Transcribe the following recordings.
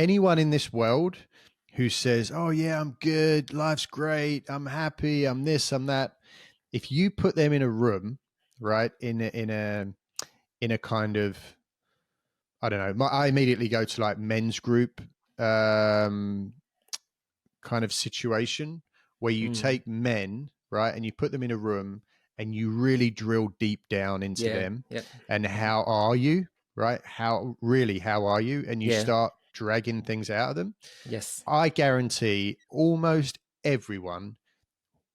anyone in this world who says, "Oh yeah, I'm good, life's great, I'm happy, I'm this, I'm that," if you put them in a room, right, in a kind of, I don't know, I immediately go to like men's group kind of situation where you take men, right, and you put them in a room and you really drill deep down into Yeah. them Yep. and how are you, right? How are you? And you Yeah. start dragging things out of them. Yes. I guarantee almost everyone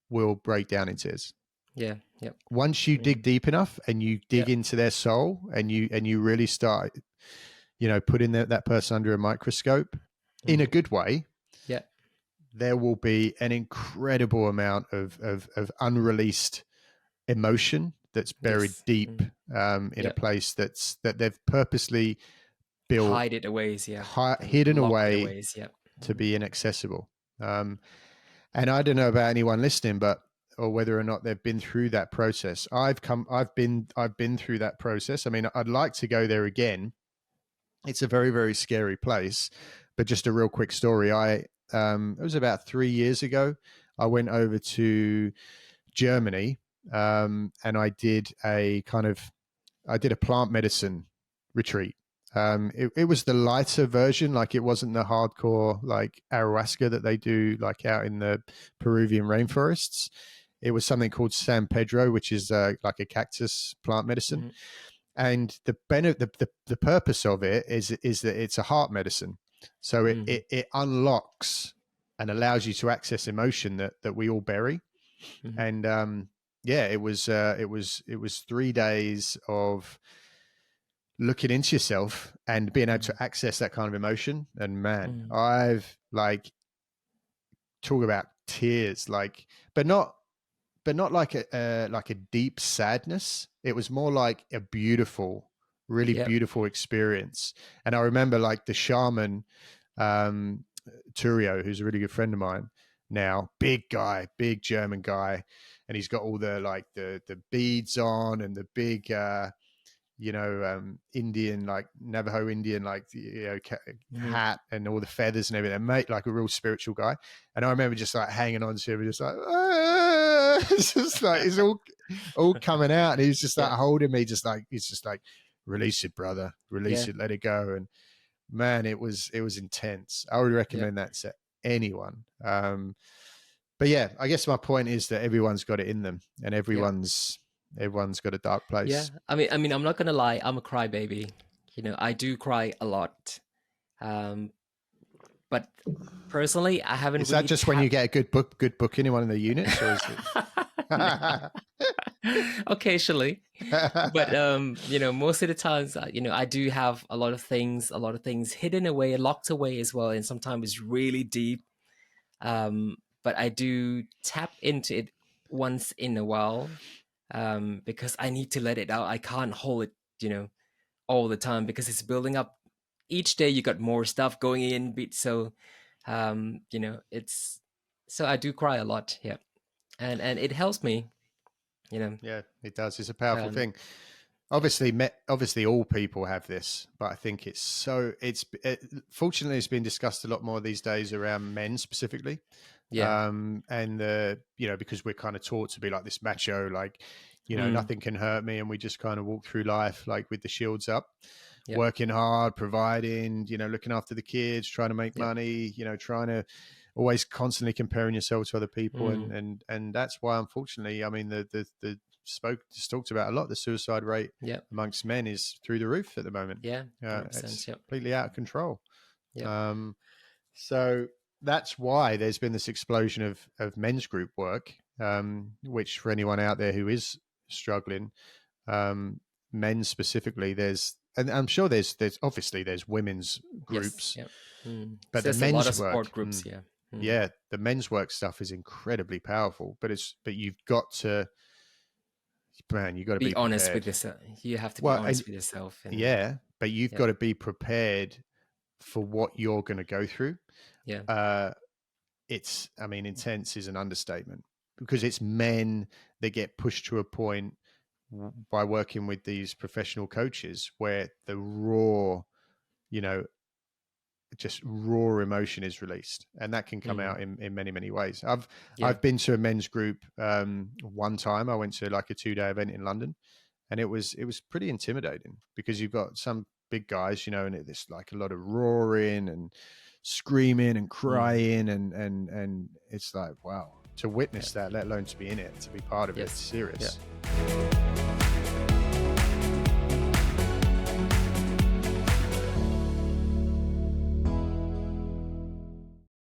will break down in tears. Yeah. Yep. Once you dig deep enough and you dig Yep. into their soul and you really start, putting that person under a microscope in a good way, Yep. there will be an incredible amount of unreleased emotion that's buried Yes. deep in a Yep. place that they've purposely built, Hide it away. Yeah. And hidden lock it away away. Yep. to be inaccessible. Um, and I don't know about anyone listening, but or whether or not they've been through that process. I've been through that process. I mean, I'd like to go there again. It's a very, very scary place. But just a real quick story. It was about 3 years ago. I went over to Germany, and I did a plant medicine retreat. It was the lighter version, like it wasn't the hardcore like ayahuasca that they do like out in the Peruvian rainforests. It was something called San Pedro, which is like a cactus plant medicine. Mm-hmm. And the purpose of it is that it's a heart medicine, so it unlocks and allows you to access emotion that we all bury. Mm-hmm. And yeah, it was 3 days of looking into yourself and being able to access that kind of emotion. And man, Mm-hmm. I've like talk about tears, like, but not like a deep sadness. It was more like a beautiful, really Yep. beautiful experience. And I remember like the shaman, um, Turio, who's a really good friend of mine now, big guy, big German guy, and he's got all the beads on and the big Indian, like Navajo Indian, like Mm-hmm. hat and all the feathers and everything. Mate, like a real spiritual guy. And I remember just like hanging on to him, just like "Ah!" It's just like it's all coming out, and he's just like Yeah. holding me, just like he's just like, release it, brother, release Yeah. it, let it go. And man, it was intense. I would Yep. recommend that to anyone. But yeah, I guess my point is that everyone's got it in them, and Yep. everyone's got a dark Yeah. place. I mean, I'm not gonna lie. I'm a crybaby. I do cry a lot. Um, but personally, I haven't Is that really just when you tapped. get a good booking in one of the units, or is it? No. Occasionally, but most of the times, I do have a lot of things hidden away, locked away as well, and sometimes it's really deep. But I do tap into it once in a while, because I need to let it out. I can't hold it, all the time because it's building up. Each day you got more stuff going in, so it's so I do cry a lot, yeah, and it helps me, you know. Yeah, it does. It's a powerful Um, thing. Obviously, all people have this, but I think fortunately it's been discussed a lot more these days around men specifically, yeah. and because we're kind of taught to be like this macho, like Mm, nothing can hurt me, and we just kind of walk through life like with the shields up, yep. working hard, providing, looking after the kids, trying to make Yep. money, trying to always constantly comparing yourself to other people, and Mm, and and that's why, unfortunately, I mean, the just talked about a lot. The suicide rate yep. amongst men is through the roof at the moment. Yeah. 100%. It's Yep. completely out of control. Yep. Um, so that's why there's been this explosion of men's group work, which for anyone out there who is struggling, um, men specifically, and I'm sure there's obviously there's women's Yes. groups, Yep. Mm. but So the there's a lot men's of support work, groups. Yeah. Mm. yeah, the men's work stuff is incredibly powerful. But you've got to, man, you've got to Be be honest with prepared. yourself. You have to be Well, and honest with yourself, and yeah, but you've yep. got to be prepared for what you're going to go through. Yeah. Uh, I mean, intense is an understatement, because it's men that get pushed to a point by working with these professional coaches where the raw, you know, just raw emotion is released, and that can come Mm. out in many ways. Yeah. I've been to a men's group one time. I went to like a 2-day event in London, and it was pretty intimidating because you've got some big guys, and it's like a lot of roaring and screaming and Mm. crying, and it's like, wow, to Yeah. witness that, let alone to be in it, to be part of it, it's Yes. Yeah. serious.